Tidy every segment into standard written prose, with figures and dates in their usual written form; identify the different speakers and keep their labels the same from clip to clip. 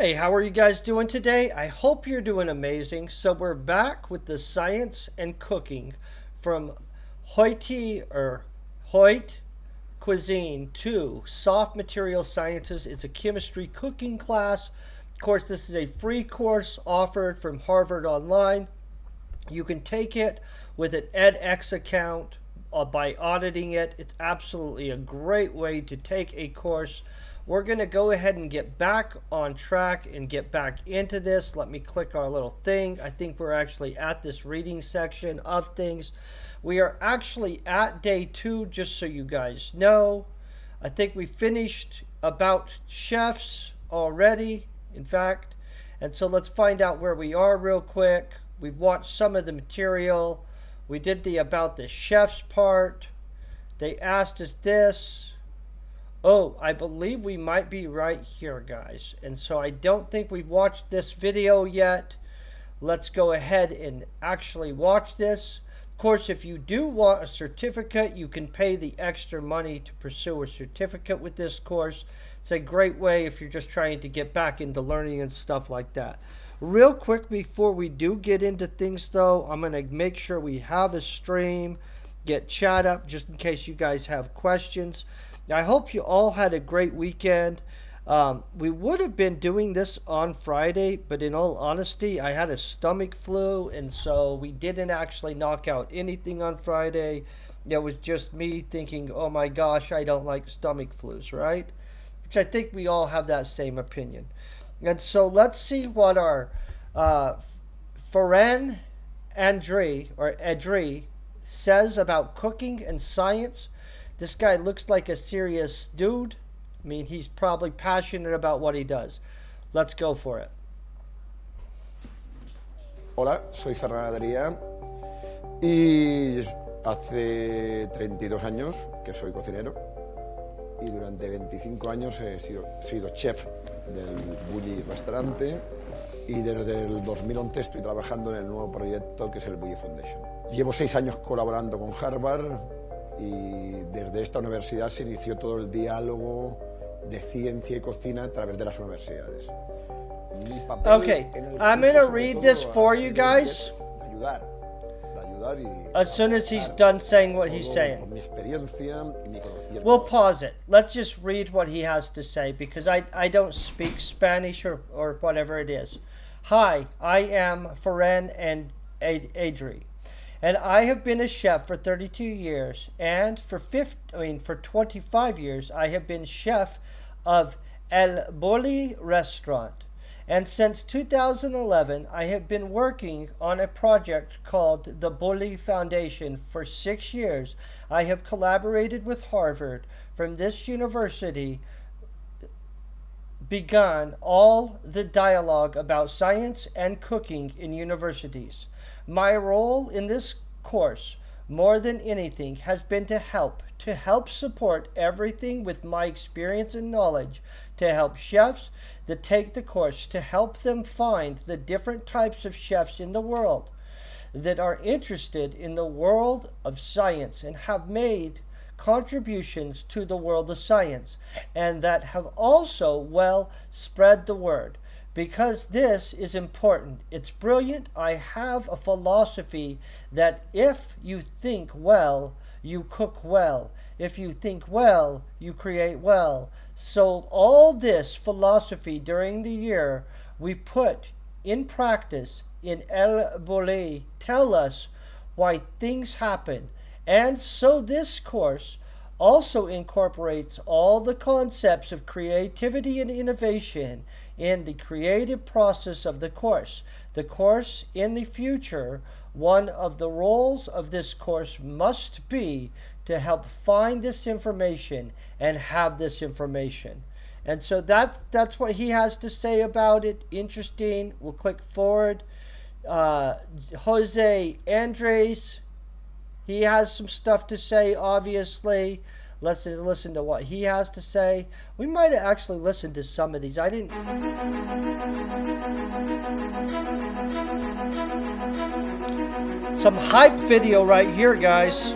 Speaker 1: Hey, how are you guys doing today? I hope you're doing amazing. So we're back with the science and cooking from Haute or Haute Cuisine to Soft Material Sciences. It's a chemistry cooking class. Of course, this is a free course offered from Harvard Online. You can take it with an edX account by auditing it. It's absolutely a great way to take a course. We're going to go ahead and get back on track and get back into this. Let me click our little thing. I think we're actually at this reading section of things. We are actually at day 2, just so you guys know. I think we finished about chefs already, in fact. And so let's find out where we are real quick. We've watched some of the material. We did the about the chefs part. They asked us this. Oh, I believe we might be right here, guys. And so I don't think we've watched this video yet. Let's go ahead and actually watch this. Of course, if you do want a certificate, you can pay the extra money to pursue a certificate with this course. It's a great way if you're just trying to get back into learning and stuff like that. Real quick before we do get into things, though, I'm going to make sure we have a stream, get chat up just in case you guys have questions. I hope you all had a great weekend. We would have been doing this on Friday, but in all honesty, I had a stomach flu, and so we didn't actually knock out anything on Friday. It was just me thinking, oh my gosh, I don't like stomach flus, right? Which I think we all have that same opinion. And so let's see what our Ferran Edri says about cooking and science. This guy looks like a serious dude. I mean, he's probably passionate about what he does. Let's go for it.
Speaker 2: Hola, soy Ferran Adrià y hace 32 años que soy cocinero y durante 25 años he sido chef del Bulli restaurante y desde el 2011 estoy trabajando en el nuevo proyecto que es el Bulli Foundation. Llevo 6 años colaborando con Harvard y desde esta universidad se inició todo el diálogo de ciencia y cocina a través de las universidades.
Speaker 1: Okay, I'm going to read this for you guys as soon as he's done saying what he's saying. We'll pause it. Let's just read what he has to say because I don't speak Spanish or whatever it is. Hi, I am Ferran and Adri. And I have been a chef for 32 years, and for 25 years, I have been chef of El Bulli restaurant. And since 2011, I have been working on a project called the Bulli Foundation. For 6 years, I have collaborated with Harvard. From this university began all the dialogue about science and cooking in universities. My role in this course, more than anything, has been to help support everything with my experience and knowledge, to help chefs that take the course, to help them find the different types of chefs in the world that are interested in the world of science and have made contributions to the world of science, and that have also spread the word. Because this is important. It's brilliant. I have a philosophy that if you think well, you cook well. If you think well, you create well. So all this philosophy during the year we put in practice in El Bulli tell us why things happen. And so this course also incorporates all the concepts of creativity and innovation in the creative process of the course. The course in the future, one of the roles of this course must be to help find this information and have this information. And so that's what he has to say about it. Interesting. We'll click forward. Jose Andres, he has some stuff to say, obviously. Let's listen to what he has to say. We might have actually listened to some of these. I didn't. Some hype video right here, guys.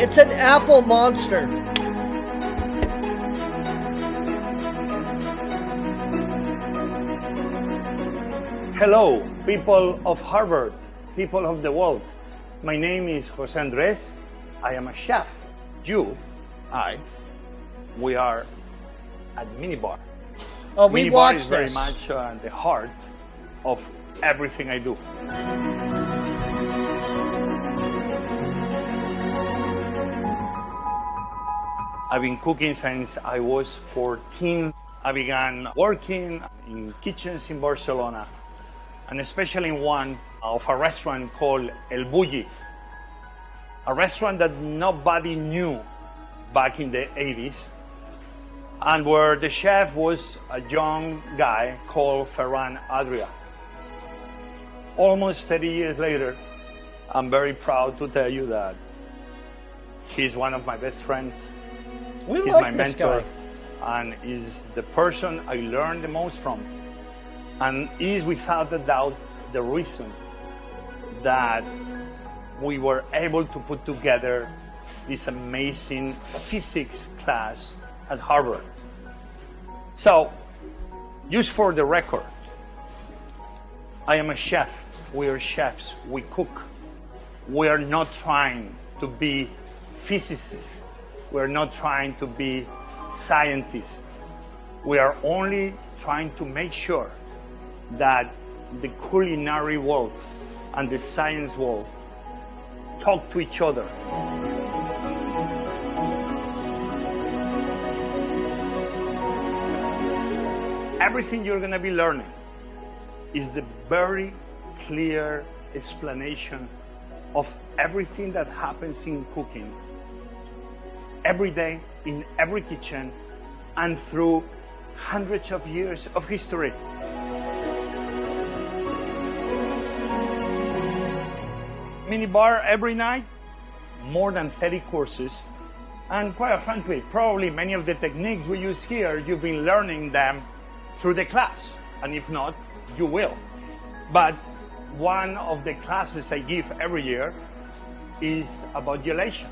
Speaker 1: It's an apple monster.
Speaker 3: Hello, people of Harvard, people of the world. My name is Jose Andres. I am a chef. We are at Minibar.
Speaker 1: Oh, we
Speaker 3: Minibar
Speaker 1: watched
Speaker 3: is very
Speaker 1: this.
Speaker 3: much the heart of everything I do. I've been cooking since I was 14. I began working in kitchens in Barcelona, and especially in one of a restaurant called El Bulli, a restaurant that nobody knew back in the 80s, and where the chef was a young guy called Ferran Adrià. Almost 30 years later, I'm very proud to tell you that he's one of my best friends.
Speaker 1: We
Speaker 3: He's
Speaker 1: like
Speaker 3: my
Speaker 1: this
Speaker 3: mentor
Speaker 1: guy.
Speaker 3: and is the person I learned the most from, and is without a doubt the reason that we were able to put together this amazing physics class at Harvard. So, just for the record, I am a chef. We are chefs. We cook. We are not trying to be physicists. We are not trying to be scientists. We are only trying to make sure that the culinary world and the science world talk to each other. Everything you're going to be learning is the very clear explanation of everything that happens in cooking every day, in every kitchen, and through hundreds of years of history. Minibar every night, more than 30 courses, and quite frankly, probably many of the techniques we use here, you've been learning them through the class, and if not, you will. But one of the classes I give every year is about gelation,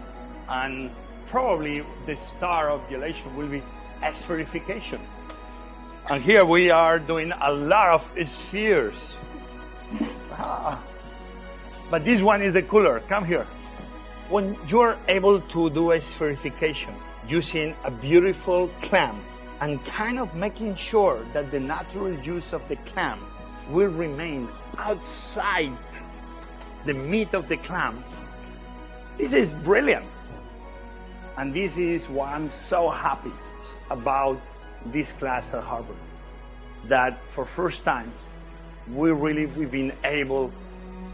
Speaker 3: and probably the star of gelation will be espherification. And here we are doing a lot of spheres. But this one is the cooler. Come here. When you're able to do espherification using a beautiful clam and kind of making sure that the natural juice of the clam will remain outside the meat of the clam, this is brilliant. And this is why I'm so happy about this class at Harvard, that for first time, we've been able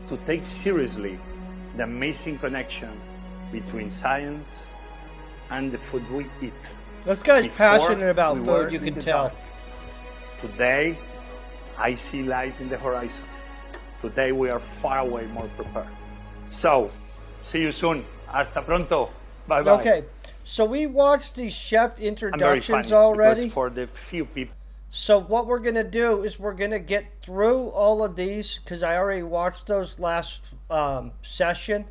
Speaker 3: to take seriously the amazing connection between science and the food we eat.
Speaker 1: This guy's
Speaker 3: Before
Speaker 1: passionate about
Speaker 3: we were
Speaker 1: food, you
Speaker 3: in
Speaker 1: can
Speaker 3: the
Speaker 1: tell.
Speaker 3: dark. Today, I see light in the horizon. Today, we are far away more prepared. So, see you soon. Hasta pronto. Bye-bye.
Speaker 1: Okay, so we watched these chef
Speaker 3: I'm very
Speaker 1: introductions
Speaker 3: funny
Speaker 1: already.
Speaker 3: because for the few people.
Speaker 1: So what we're going to do is we're going to get through all of these because I already watched those last session.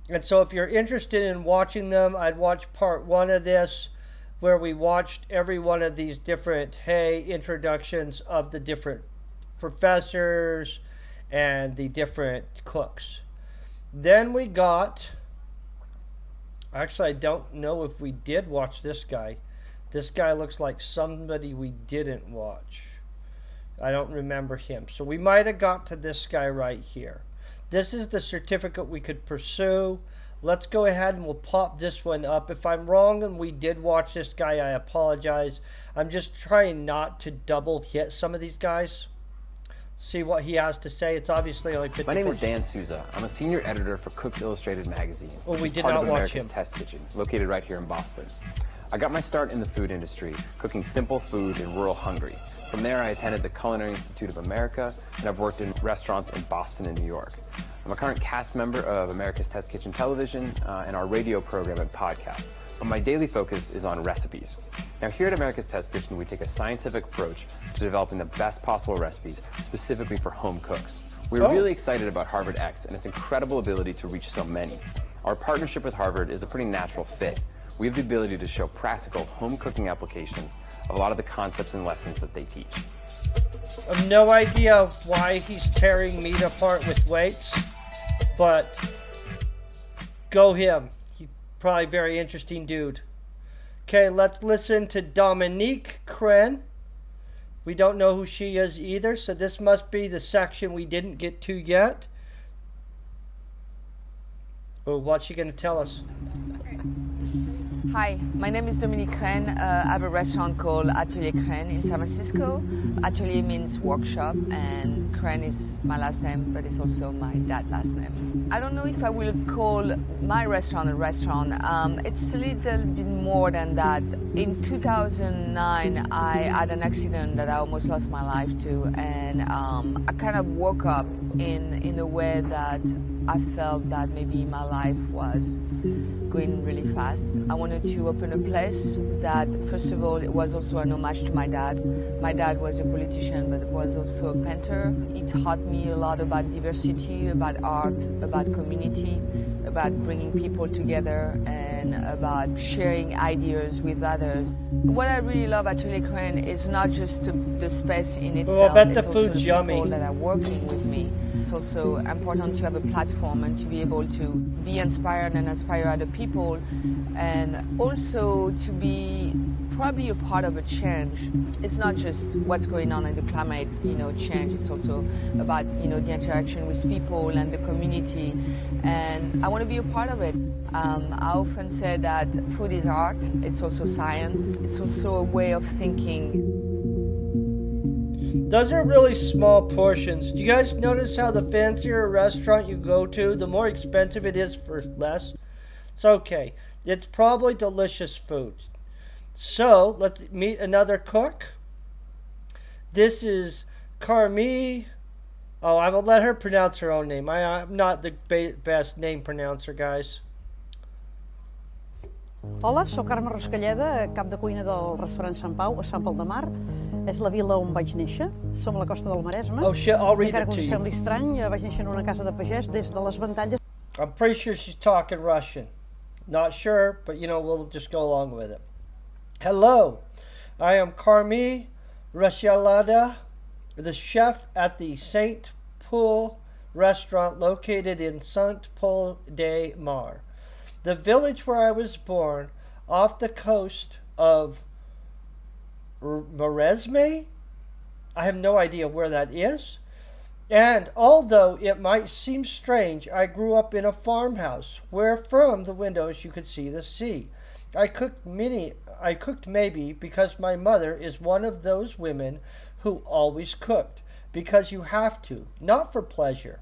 Speaker 1: And so if you're interested in watching them, I'd watch part 1 of this where we watched every one of these different introductions of the different professors and the different cooks. Then we got, actually I don't know if we did watch this guy. This guy looks like somebody we didn't watch. I don't remember him. So we might have got to this guy right here. This is the certificate we could pursue. Let's go ahead and we'll pop this one up. If I'm wrong and we did watch this guy, I apologize. I'm just trying not to double hit some of these guys. See what he has to say. It's obviously only 50.
Speaker 4: My name is Dan Souza. I'm a senior editor for Cooks Illustrated magazine.
Speaker 1: Well, we
Speaker 4: which is
Speaker 1: did
Speaker 4: part
Speaker 1: not
Speaker 4: of
Speaker 1: watch
Speaker 4: America's
Speaker 1: him.
Speaker 4: Test Kitchen, located right here in Boston. I got my start in the food industry, cooking simple food in rural Hungary. From there, I attended the Culinary Institute of America, and I've worked in restaurants in Boston and New York. I'm a current cast member of America's Test Kitchen Television and our radio program and podcast. But my daily focus is on recipes. Now, here at America's Test Kitchen, we take a scientific approach to developing the best possible recipes, specifically for home cooks. We're really excited about Harvard X and its incredible ability to reach so many. Our partnership with Harvard is a pretty natural fit. We have the ability to show practical home cooking applications of a lot of the concepts and lessons that they teach.
Speaker 1: I have no idea why he's tearing meat apart with weights, but go him. He's probably a very interesting dude. Okay, let's listen to Dominique Kren. We don't know who she is either, so this must be the section we didn't get to yet. Oh, what's she going to tell us?
Speaker 5: Hi, my name is Dominique Kren. I have a restaurant called Atelier Kren in San Francisco. Atelier means workshop, and Kren is my last name, but it's also my dad's last name. I don't know if I will call my restaurant a restaurant. It's a little bit more than that. In 2009, I had an accident that I almost lost my life to, and I kind of woke up in a way that I felt that maybe my life was going really fast. I wanted to open a place that, first of all, it was also an homage to my dad. My dad was a politician, but was also a painter. He taught me a lot about diversity, about art, about community, about bringing people together, and about sharing ideas with others. What I really love at Atelier Kren is not just the space in itself,
Speaker 1: Oh, I bet the
Speaker 5: it's also
Speaker 1: food's
Speaker 5: the
Speaker 1: yummy.
Speaker 5: people that are working with me. It's also important to have a platform and to be able to be inspired and inspire other people, and also to be probably a part of a change. It's not just what's going on in the climate, change. It's also about, the interaction with people and the community, and I want to be a part of it. I often say that food is art. It's also science. It's also a way of thinking.
Speaker 1: Those are really small portions. Do you guys notice how the fancier a restaurant you go to, the more expensive it is for less? It's okay. It's probably delicious food. So, let's meet another cook. This is Carmi. Oh, I will let her pronounce her own name. I'm not the best name pronouncer, guys.
Speaker 6: Hola, sóc Carme Rascalleda, cap de cuina del restaurant Sant Pau, a Sant Pol de Mar. És la vila on vaig néixer. Som a la costa del Maresme.
Speaker 1: Oh shit, I'll read
Speaker 6: Encara
Speaker 1: it
Speaker 6: que
Speaker 1: to
Speaker 6: us
Speaker 1: you.
Speaker 6: sembli estrany, vaig néixer en una casa de pagès des de les ventalles.
Speaker 1: I'm pretty sure she's talking Russian. Not sure, but we'll just go along with it. Hello, I am Carmi Rascalleda, the chef at the Saint Paul restaurant located in Saint Paul de Mar, the village where I was born off the coast of Maresme. I have no idea where that is. And although it might seem strange, I grew up in a farmhouse where from the windows you could see the sea. I cooked maybe because my mother is one of those women who always cooked because you have to, not for pleasure.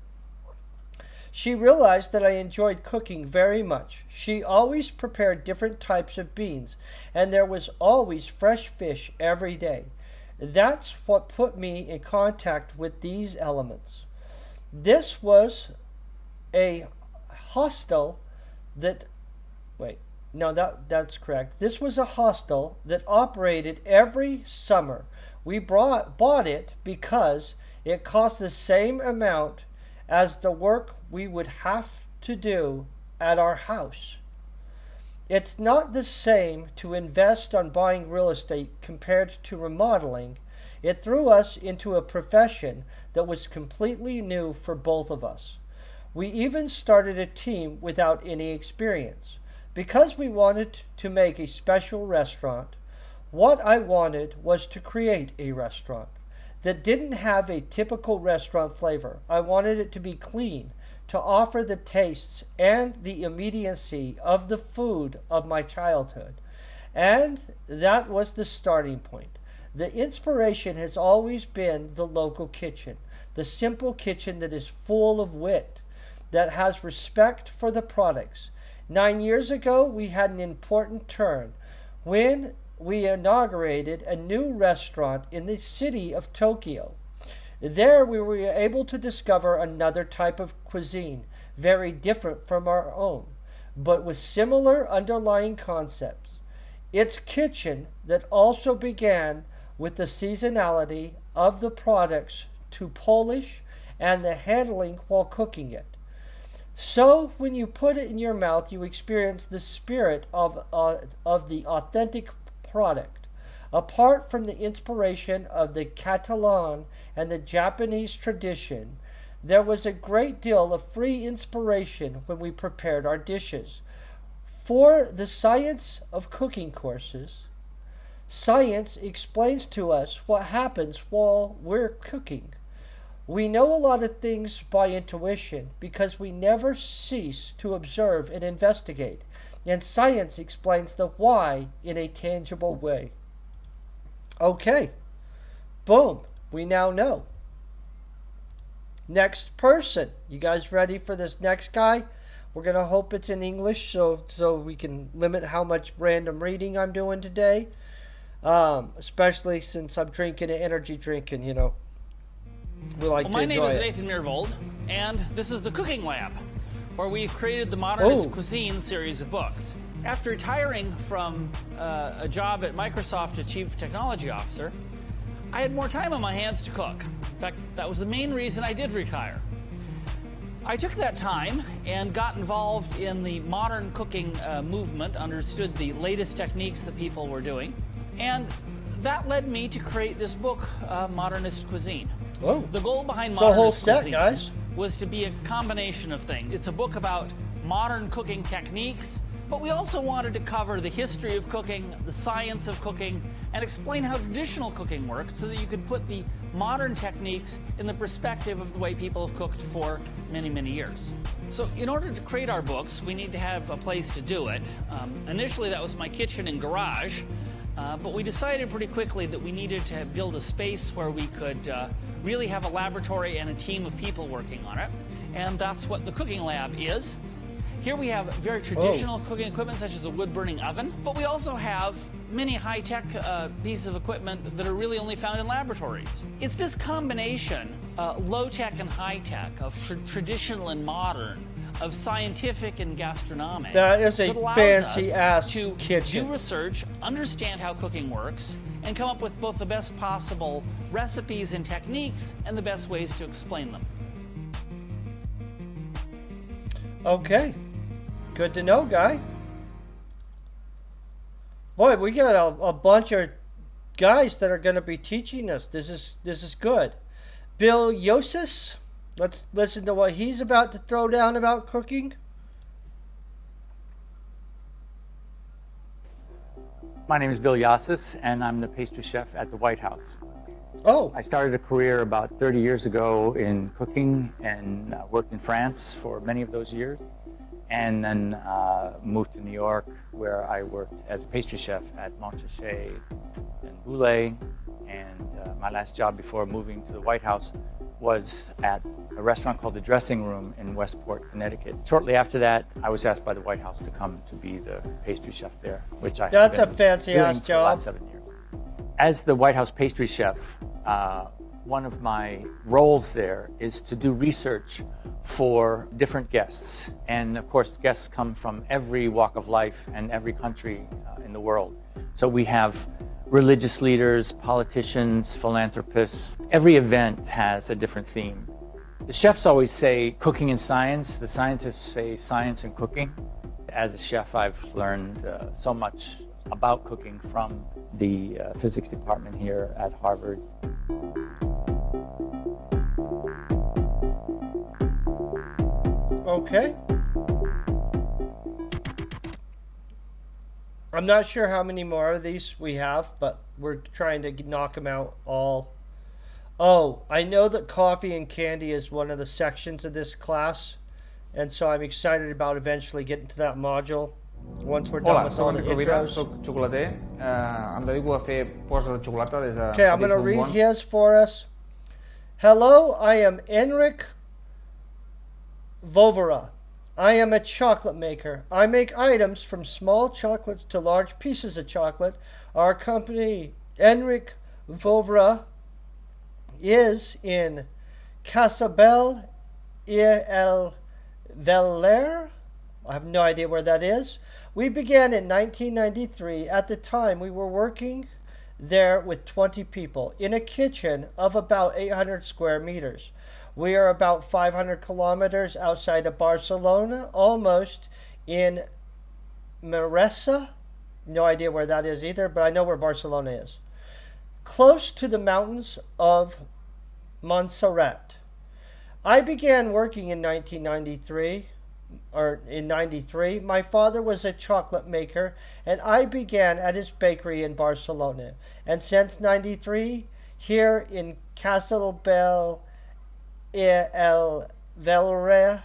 Speaker 1: She realized that I enjoyed cooking very much. She always prepared different types of beans, and there was always fresh fish every day. That's what put me in contact with these elements. This was a hostel that, that's correct. This was a hostel that operated every summer. We bought it because it cost the same amount as the work we would have to do at our house. It's not the same to invest on buying real estate compared to remodeling. It threw us into a profession that was completely new for both of us. We even started a team without any experience. Because we wanted to make a special restaurant, what I wanted was to create a restaurant that didn't have a typical restaurant flavor. I wanted it to be clean, to offer the tastes and the immediacy of the food of my childhood. And that was the starting point. The inspiration has always been the local kitchen, the simple kitchen that is full of wit, that has respect for the products. 9 years ago, we had an important turn when we inaugurated a new restaurant in the city of Tokyo. There we were able to discover another type of cuisine, very different from our own, but with similar underlying concepts. It's kitchen that also began with the seasonality of the products to polish and the handling while cooking it. So when you put it in your mouth, you experience the spirit of the authentic product. Apart from the inspiration of the Catalan and the Japanese tradition, there was a great deal of free inspiration when we prepared our dishes. For the science of cooking courses, science explains to us what happens while we're cooking. We know a lot of things by intuition because we never cease to observe and investigate, and science explains the why in a tangible way. Okay, boom, we now know. Next person. You guys ready for this next guy? We're going to hope it's in English so we can limit how much random reading I'm doing today. Especially since I'm drinking an energy drink and, we like to
Speaker 7: My name
Speaker 1: enjoy
Speaker 7: is
Speaker 1: it.
Speaker 7: Nathan Mirvold, and this is the Cooking Lab, where we've created the Modernist
Speaker 1: Oh.
Speaker 7: Cuisine series of books. After retiring from a job at Microsoft as Chief Technology Officer, I had more time on my hands to cook. In fact, that was the main reason I did retire. I took that time and got involved in the modern cooking movement, understood the latest techniques that people were doing, and that led me to create this book, Modernist Cuisine.
Speaker 1: Oh.
Speaker 7: The goal behind
Speaker 1: It's a whole
Speaker 7: Modernist
Speaker 1: set,
Speaker 7: Cuisine
Speaker 1: guys.
Speaker 7: was to be a combination of things. It's a book about modern cooking techniques, but we also wanted to cover the history of cooking, the science of cooking, and explain how traditional cooking works so that you could put the modern techniques in the perspective of the way people have cooked for many, many years. So in order to create our books, we need to have a place to do it. Initially, that was my kitchen and garage, but we decided pretty quickly that we needed to build a space where we could really have a laboratory and a team of people working on it. And that's what the Cooking Lab is. Here we have very traditional cooking equipment such as a wood-burning oven, but we also have many high-tech pieces of equipment that are really only found in laboratories. It's this combination, low-tech and high-tech, of traditional and modern, of scientific and gastronomic.
Speaker 1: That is a
Speaker 7: allows
Speaker 1: fancy-ass
Speaker 7: us to
Speaker 1: kitchen.
Speaker 7: do research, understand how cooking works, and come up with both the best possible recipes and techniques and the best ways to explain them.
Speaker 1: Okay. Good to know, guy. Boy, we got a bunch of guys that are going to be teaching us. This is good. Bill Yosis, let's listen to what he's about to throw down about cooking.
Speaker 8: My name is Bill Yassis, and I'm the pastry chef at the White House.
Speaker 1: Oh,
Speaker 8: I started a career about 30 years ago in cooking and worked in France for many of those years, and then moved to New York, where I worked as a pastry chef at Montrachet and Boulay. And my last job before moving to the White House was at a restaurant called The Dressing Room in Westport, Connecticut. Shortly after that, I was asked by the White House to come to be the pastry chef there, which I
Speaker 1: That's
Speaker 8: have
Speaker 1: a
Speaker 8: been
Speaker 1: fancy-ass
Speaker 8: doing for the last
Speaker 1: job.
Speaker 8: 7 years. As the White House pastry chef, one of my roles there is to do research for different guests. And of course, guests come from every walk of life and every country in the world. So we have religious leaders, politicians, philanthropists. Every event has a different theme. The chefs always say cooking and science. The scientists say science and cooking. As a chef, I've learned so much about cooking from the physics department here at Harvard.
Speaker 1: okay. I'm not sure how many more of these we have, but we're trying to knock them out all. Oh, I know that coffee and candy is one of the sections of this class, and so I'm excited about eventually getting to that module once we're done
Speaker 9: Hola,
Speaker 1: with all
Speaker 9: soc
Speaker 1: the
Speaker 9: en Rovira,
Speaker 1: intros.
Speaker 9: soc xocolater. Em dedico a fer postres de xocolata des de
Speaker 1: Okay, I'm
Speaker 9: petit
Speaker 1: going to
Speaker 9: bon
Speaker 1: read
Speaker 9: bon.
Speaker 1: his for us. Hello, I am Enric Vovera. I am a chocolate maker. I make items from small chocolates to large pieces of chocolate. Our company, Enric Vovera, is in Casabel el Veller. I have no idea where that is. We began in 1993. At the time, we were working there with 20 people in a kitchen of about 800 square meters. We are about 500 kilometers outside of Barcelona, almost in Maressa. No idea where that is either, but I know where Barcelona is. Close to the mountains of Montserrat. I began working in 1993, or in 93. My father was a chocolate maker, and I began at his bakery in Barcelona. And since 93, here in Castellbell el Velar,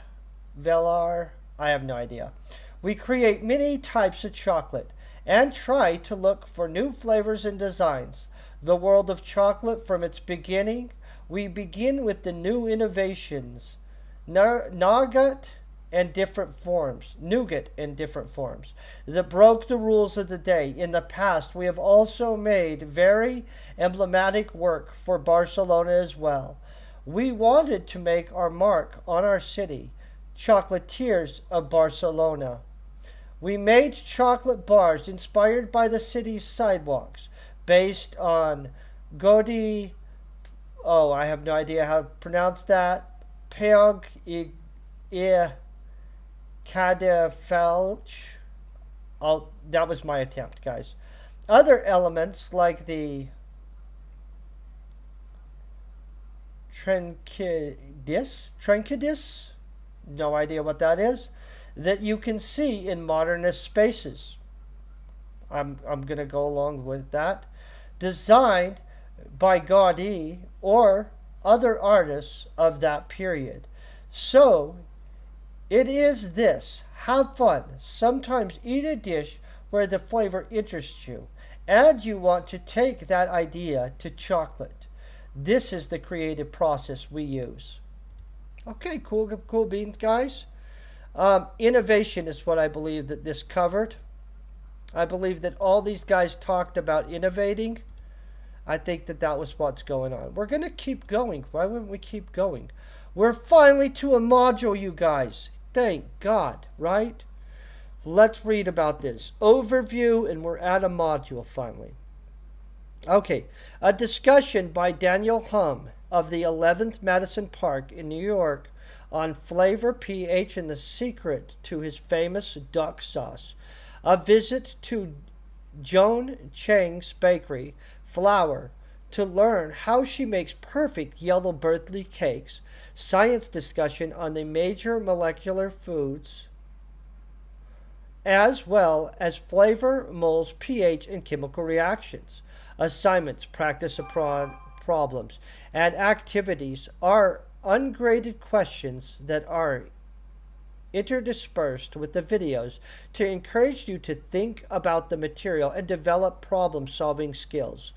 Speaker 1: I have no idea. We create many types of chocolate and try to look for new flavors and designs. The world of chocolate from its beginning, we begin with the new innovations, nougat in different forms, that broke the rules of the day. In the past, we have also made very emblematic work for Barcelona as well. We wanted to make our mark on our city, chocolatiers of Barcelona. We made chocolate bars inspired by the city's sidewalks, based on Gaudi, I have no idea how to pronounce that, Peog I Cadefelch. That was my attempt, guys. Other elements like the Trenchidis, no idea what that is, that you can see in modernist spaces. I'm going to go along with that. Designed by Gaudi or other artists of that period. So, it is this. Have fun. Sometimes eat a dish where the flavor interests you, and you want to take that idea to chocolate. This is the creative process we use. Okay, cool beans, guys. Innovation is what I believe that this covered. I believe that all these guys talked about innovating. I think that was what's going on. We're going to keep going. Why wouldn't we keep going? We're finally to a module, you guys. Thank God, right? Let's read about this. Overview, and we're at a module finally. Okay, a discussion by Daniel Hum of the 11th Madison Park in New York on flavor, pH, and the secret to his famous duck sauce. A visit to Joan Chang's bakery, Flour, to learn how she makes perfect yellow birthday cakes. Science discussion on the major molecular foods, as well as flavor, moles, pH, and chemical reactions. Assignments, practice problems, and activities are ungraded questions that are interdispersed with the videos to encourage you to think about the material and develop problem-solving skills.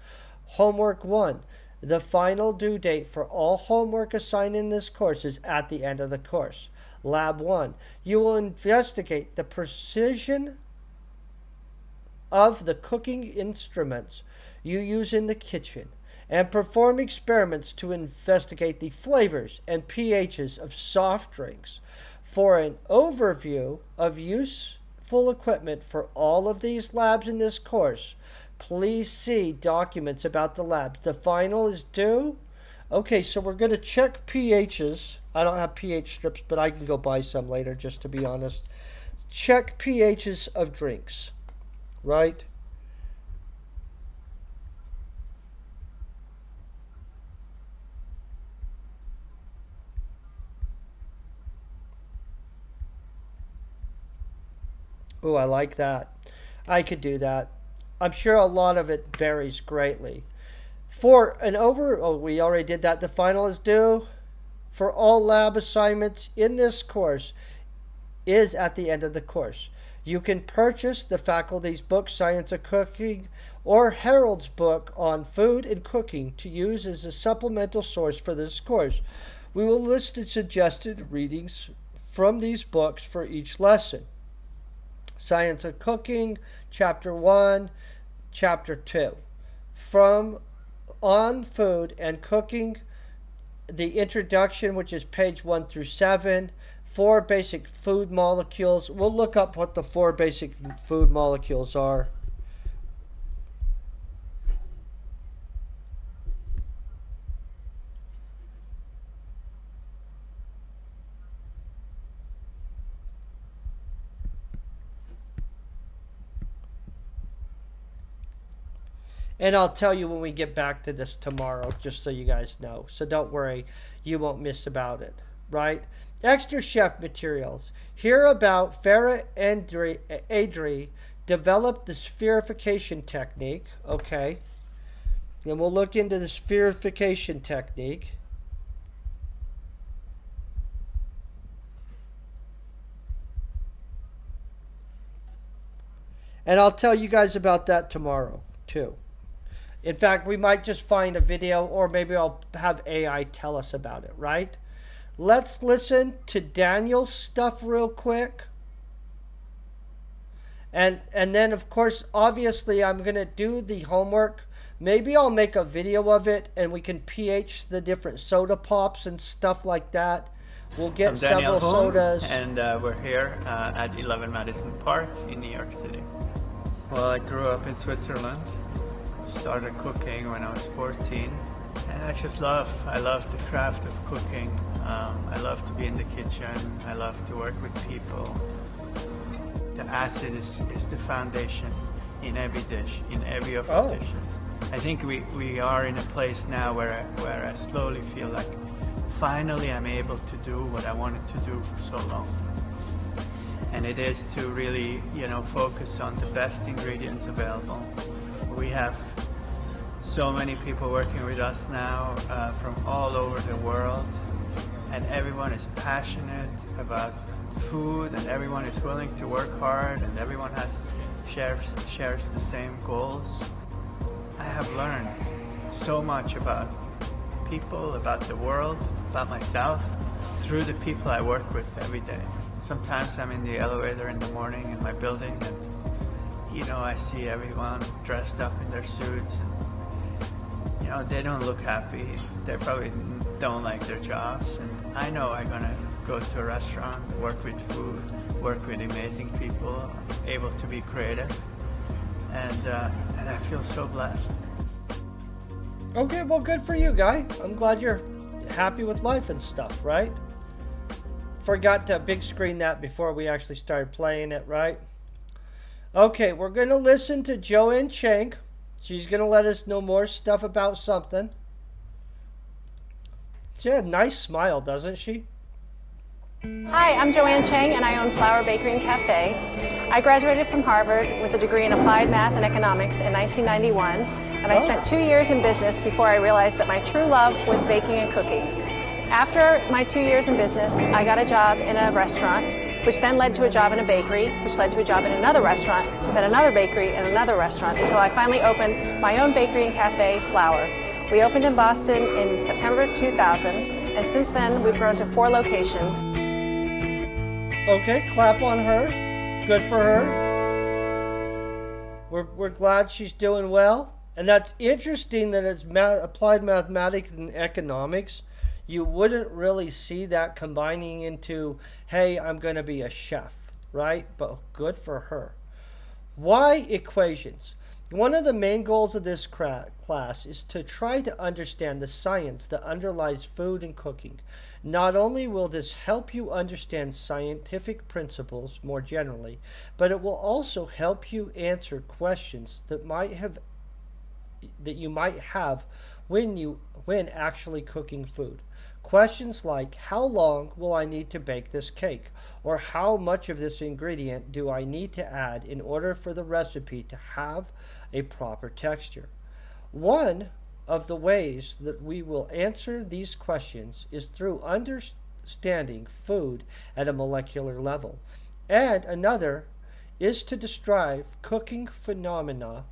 Speaker 1: Homework 1. The final due date for all homework assigned in this course is at the end of the course. Lab 1. You will investigate the precision of the cooking instruments you use in the kitchen and perform experiments to investigate the flavors and pHs of soft drinks. For an overview of useful equipment for all of these labs in this course, please see documents about the labs. The final is due. Okay, so we're going to check pHs. I don't have pH strips, but I can go buy some later, just to be honest. Check pHs of drinks, right? Oh, I like that. I could do that. I'm sure a lot of it varies greatly. For an we already did that. The final is due for all lab assignments in this course is at the end of the course. You can purchase the faculty's book, Science of Cooking, or Harold's book on food and cooking to use as a supplemental source for this course. We will list the suggested readings from these books for each lesson. Science of Cooking, Chapter 1, Chapter 2. From On Food and Cooking, the introduction, which is page 1 through 7, 4 basic food molecules. We'll look up what the 4 basic food molecules are. And I'll tell you when we get back to this tomorrow, just so you guys know. So don't worry, you won't miss about it, right? Extra chef materials. Hear about Farah Adri developed the spherification technique, okay? And we'll look into the spherification technique. And I'll tell you guys about that tomorrow, too. In fact, we might just find a video, or maybe I'll have AI tell us about it, right? Let's listen to Daniel's stuff real quick. And then, of course, obviously, I'm going to do the homework. Maybe I'll make a video of it, and we can pH the different soda pops and stuff like that. We'll get several sodas.
Speaker 10: And we're here at 11 Madison Park in New York City. Well, I grew up in Switzerland. Started cooking when I was 14, and I love the craft of cooking. I love to be in the kitchen. I love to work with people. The acid is the foundation in every dish, in every of the dishes. I think we are in a place now where I slowly feel like finally I'm able to do what I wanted to do for so long. And it is to really, focus on the best ingredients available. We have so many people working with us now from all over the world, and everyone is passionate about food, and everyone is willing to work hard, and everyone shares the same goals. I have learned so much about people, about the world, about myself, through the people I work with every day. Sometimes I'm in the elevator in the morning in my building, and I see everyone dressed up in their suits, and they don't look happy. They probably don't like their jobs, and I know I'm gonna go to a restaurant, work with food, work with amazing people, able to be creative, and I feel so blessed.
Speaker 1: Okay, well, good for you, guy. I'm glad you're happy with life and stuff, right? Forgot to big screen that before we actually started playing it, right? Okay, we're going to listen to Joanne Chang. She's going to let us know more stuff about something. She had a nice smile, doesn't she?
Speaker 11: Hi, I'm Joanne Chang, and I own Flower Bakery and Cafe. I graduated from Harvard with a degree in Applied Math and Economics in 1991, and I spent 2 years in business before I realized that my true love was baking and cooking. After my 2 years in business, I got a job in a restaurant, which then led to a job in a bakery, which led to a job in another restaurant, then another bakery and another restaurant, until I finally opened my own bakery and cafe, Flower. We opened in Boston in September 2000, and since then we've grown to 4 locations.
Speaker 1: Okay, clap on her. Good for her. We're glad she's doing well. And that's interesting that it's applied mathematics and economics. You wouldn't really see that combining into, hey, I'm going to be a chef, right? But good for her. Why equations? One of the main goals of this class is to try to understand the science that underlies food and cooking. Not only will this help you understand scientific principles more generally, but it will also help you answer questions that you might have when actually cooking food. Questions like, how long will I need to bake this cake? Or how much of this ingredient do I need to add in order for the recipe to have a proper texture? One of the ways that we will answer these questions is through understanding food at a molecular level. And another is to describe cooking phenomena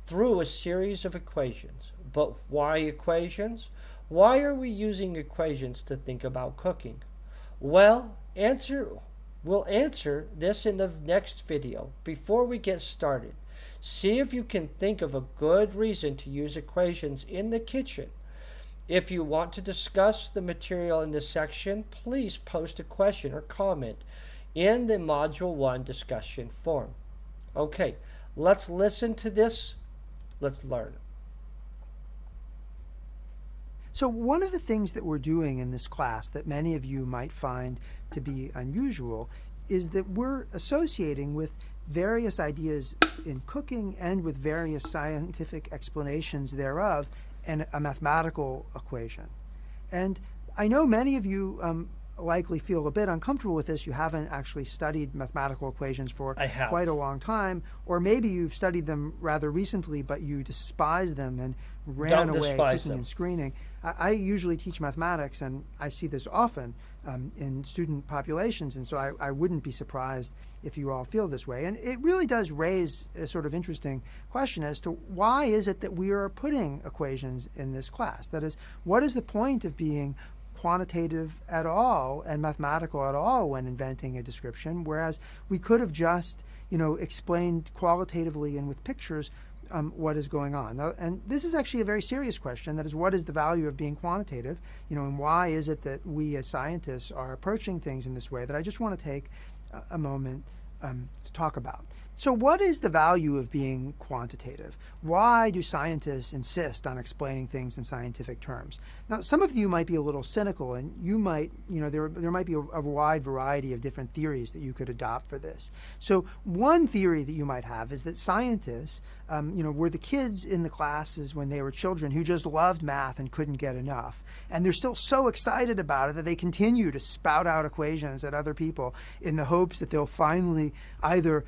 Speaker 1: through a series of equations. But why equations? Why are we using equations to think about cooking? Well, we'll answer this in the next video. Before we get started, see if you can think of a good reason to use equations in the kitchen. If you want to discuss the material in this section, please post a question or comment in the Module 1 discussion forum. Okay, let's listen to this. Let's learn.
Speaker 12: So one of the things that we're doing in this class that many of you might find to be unusual is that we're associating with various ideas in cooking and with various scientific explanations thereof and a mathematical equation. And I know many of you likely feel a bit uncomfortable with this. You haven't actually studied mathematical equations for quite a long time, or maybe you've studied them rather recently, but you despise them and ran away kicking and screaming. I usually teach mathematics, and I see this often in student populations, and so I wouldn't be surprised if you all feel this way. And it really does raise a sort of interesting question as to why is it that we are putting equations in this class? That is, what is the point of being quantitative at all and mathematical at all when inventing a description, whereas we could have just, explained qualitatively and with pictures what is going on. Now, and this is actually a very serious question. That is, what is the value of being quantitative? And why is it that we as scientists are approaching things in this way that I just want to take a moment to talk about. So what is the value of being quantitative? Why do scientists insist on explaining things in scientific terms? Now, some of you might be a little cynical, and you might, there might be a wide variety of different theories that you could adopt for this. So one theory that you might have is that scientists, were the kids in the classes when they were children who just loved math and couldn't get enough. And they're still so excited about it that they continue to spout out equations at other people in the hopes that they'll finally either,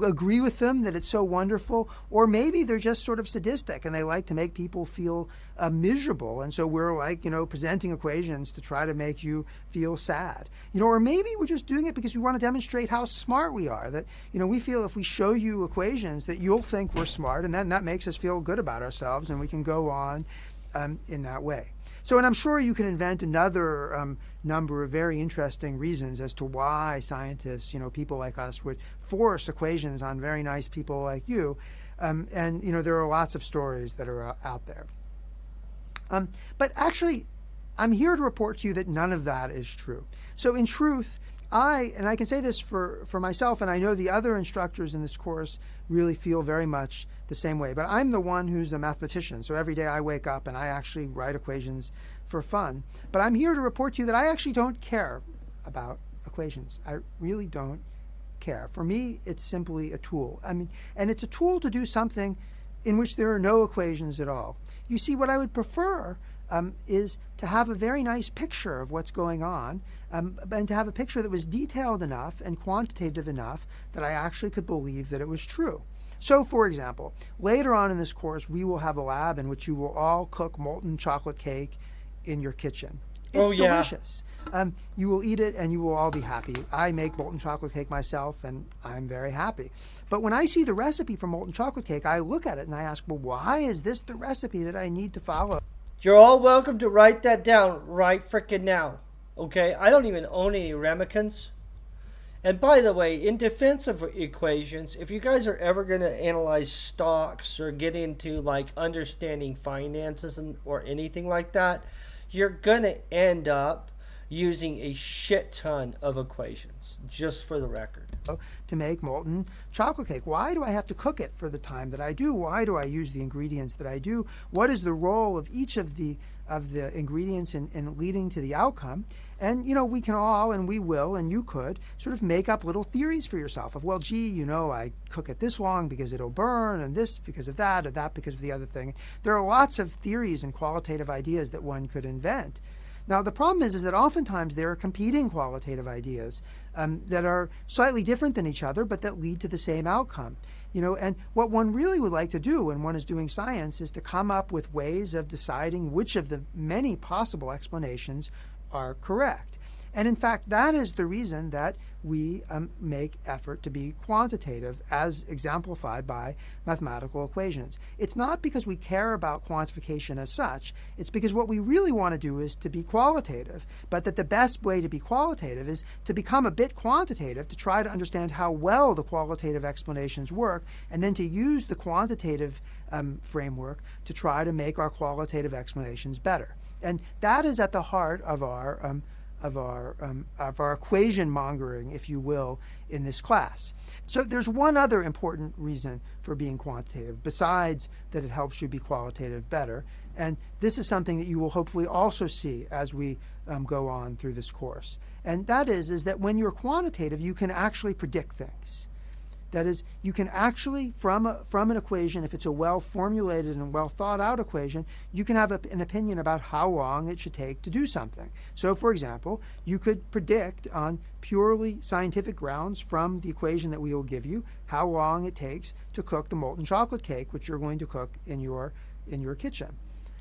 Speaker 12: agree with them that it's so wonderful, or maybe they're just sort of sadistic and they like to make people feel miserable, and so we're like presenting equations to try to make you feel sad, or maybe we're just doing it because we want to demonstrate how smart we are, that we feel if we show you equations that you'll think we're smart, and then that makes us feel good about ourselves, and we can go on in that way. So, and I'm sure you can invent another number of very interesting reasons as to why scientists, people like us, would force equations on very nice people like you. And, there are lots of stories that are out there. But actually, I'm here to report to you that none of that is true. So in truth, I can say this for myself, and I know the other instructors in this course really feel very much the same way, but I'm the one who's a mathematician. So every day I wake up and I actually write equations for fun. But I'm here to report to you that I actually don't care about equations. I really don't care. For me, it's simply a tool. And it's a tool to do something in which there are no equations at all. You see, what I would prefer is to have a very nice picture of what's going on, and to have a picture that was detailed enough and quantitative enough that I actually could believe that it was true. So, for example, later on in this course, we will have a lab in which you will all cook molten chocolate cake in your kitchen. It's delicious. You will eat it and you will all be happy. I make molten chocolate cake myself and I'm very happy. But when I see the recipe for molten chocolate cake, I look at it and I ask, well, why is this the recipe that I need to follow?
Speaker 1: You're all welcome to write that down right frickin' now. Okay? I don't even own any ramekins. And by the way, in defense of equations, if you guys are ever going to analyze stocks or get into like understanding finances or anything like that, you're going to end up using a shit ton of equations, just for the record.
Speaker 12: To make molten chocolate cake. Why do I have to cook it for the time that I do? Why do I use the ingredients that I do? What is the role of each of the ingredients in leading to the outcome? And, we can all, and we will, and you could, sort of make up little theories for yourself of, well, gee, I cook it this long because it'll burn, and this because of that, or that because of the other thing. There are lots of theories and qualitative ideas that one could invent. Now, the problem is that oftentimes there are competing qualitative ideas that are slightly different than each other, but that lead to the same outcome. And what one really would like to do when one is doing science is to come up with ways of deciding which of the many possible explanations are correct. And in fact, that is the reason that we make effort to be quantitative, as exemplified by mathematical equations. It's not because we care about quantification as such. It's because what we really want to do is to be qualitative, but that the best way to be qualitative is to become a bit quantitative, to try to understand how well the qualitative explanations work, and then to use the quantitative framework to try to make our qualitative explanations better. And that is at the heart of our of our equation mongering, if you will, in this class. So there's one other important reason for being quantitative, besides that it helps you be qualitative better. And this is something that you will hopefully also see as we go on through this course. And that is that when you're quantitative, you can actually predict things. That is, you can actually, from an equation, if it's a well-formulated and well-thought-out equation, you can have an opinion about how long it should take to do something. So, for example, you could predict on purely scientific grounds from the equation that we will give you how long it takes to cook the molten chocolate cake, which you're going to cook in your kitchen.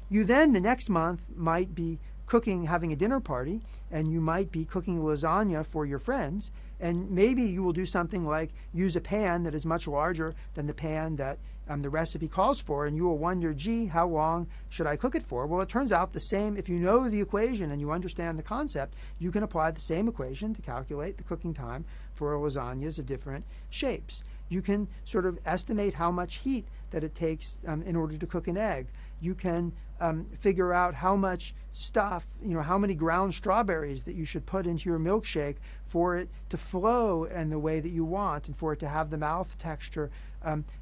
Speaker 12: You then, the next month, might be having a dinner party, and you might be cooking lasagna for your friends, and maybe you will do something like use a pan that is much larger than the pan that the recipe calls for, and you will wonder, gee, how long should I cook it for? Well, it turns out the same, if you know the equation and you understand the concept, you can apply the same equation to calculate the cooking time for lasagnas of different shapes. You can sort of estimate how much heat that it takes in order to cook an egg. You can figure out how much stuff, how many ground strawberries that you should put into your milkshake for it to flow in the way that you want and for it to have the mouth texture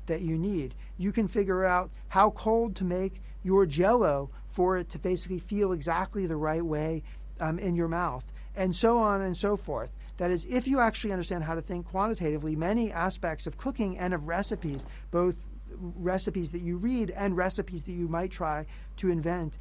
Speaker 12: that you need. You can figure out how cold to make your Jell-O for it to basically feel exactly the right way in your mouth, and so on and so forth. That is, if you actually understand how to think quantitatively, many aspects of cooking and of recipes, both recipes that you read and recipes that you might try to invent,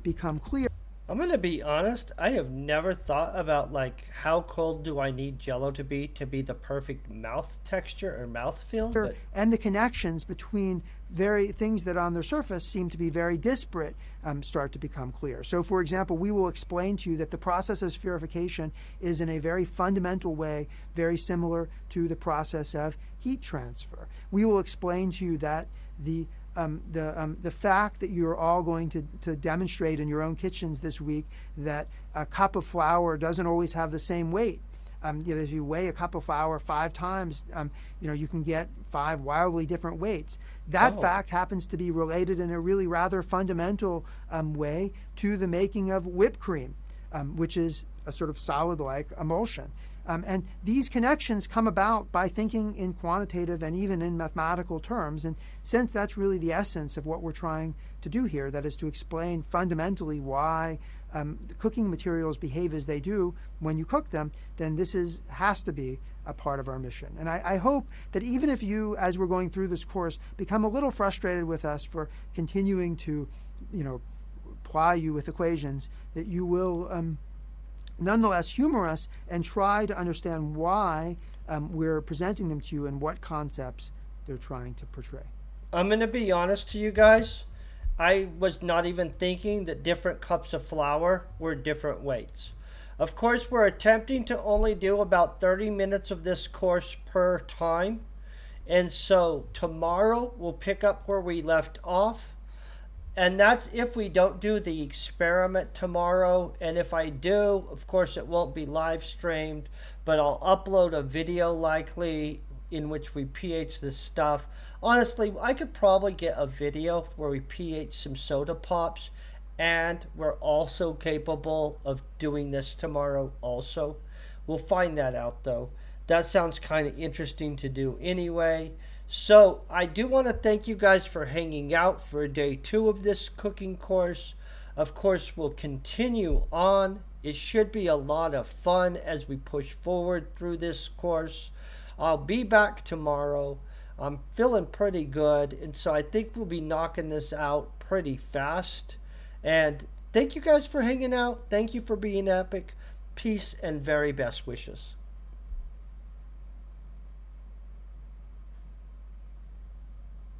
Speaker 12: become clear.
Speaker 1: I'm going to be honest, I have never thought about how cold do I need Jell-O to be the perfect mouth texture or mouth feel.
Speaker 12: And the connections between things that on their surface seem to be very disparate start to become clear. So, for example, we will explain to you that the process of spherification is in a very fundamental way very similar to the process of heat transfer. We will explain to you that the fact that you're all going to demonstrate in your own kitchens this week that a cup of flour doesn't always have the same weight. If you weigh a cup of flour 5 times, you can get 5 wildly different weights. That fact happens to be related in a really rather fundamental way to the making of whipped cream, which is a sort of solid-like emulsion. And these connections come about by thinking in quantitative and even in mathematical terms. And since that's really the essence of what we're trying to do here, that is to explain fundamentally why the cooking materials behave as they do when you cook them, then this has to be a part of our mission. And I hope that even if you, as we're going through this course, become a little frustrated with us for continuing to, ply you with equations, that you will nonetheless humor us and try to understand why we're presenting them to you and what concepts they're trying to portray.
Speaker 1: I'm going to be honest to you guys. I was not even thinking that different cups of flour were different weights. Of course, we're attempting to only do about 30 minutes of this course per time. And so tomorrow we'll pick up where we left off. And that's if we don't do the experiment tomorrow. And if I do, of course, it won't be live streamed, but I'll upload a video likely in which we pH this stuff. Honestly, I could probably get a video where we pH some soda pops, and we're also capable of doing this tomorrow also. We'll find that out though. That sounds kind of interesting to do anyway. So I do want to thank you guys for hanging out for day 2 of this cooking course. Of course, we'll continue on. It should be a lot of fun as we push forward through this course. I'll be back tomorrow. I'm feeling pretty good, and so I think we'll be knocking this out pretty fast. And thank you guys for hanging out. Thank you for being epic. Peace and very best wishes.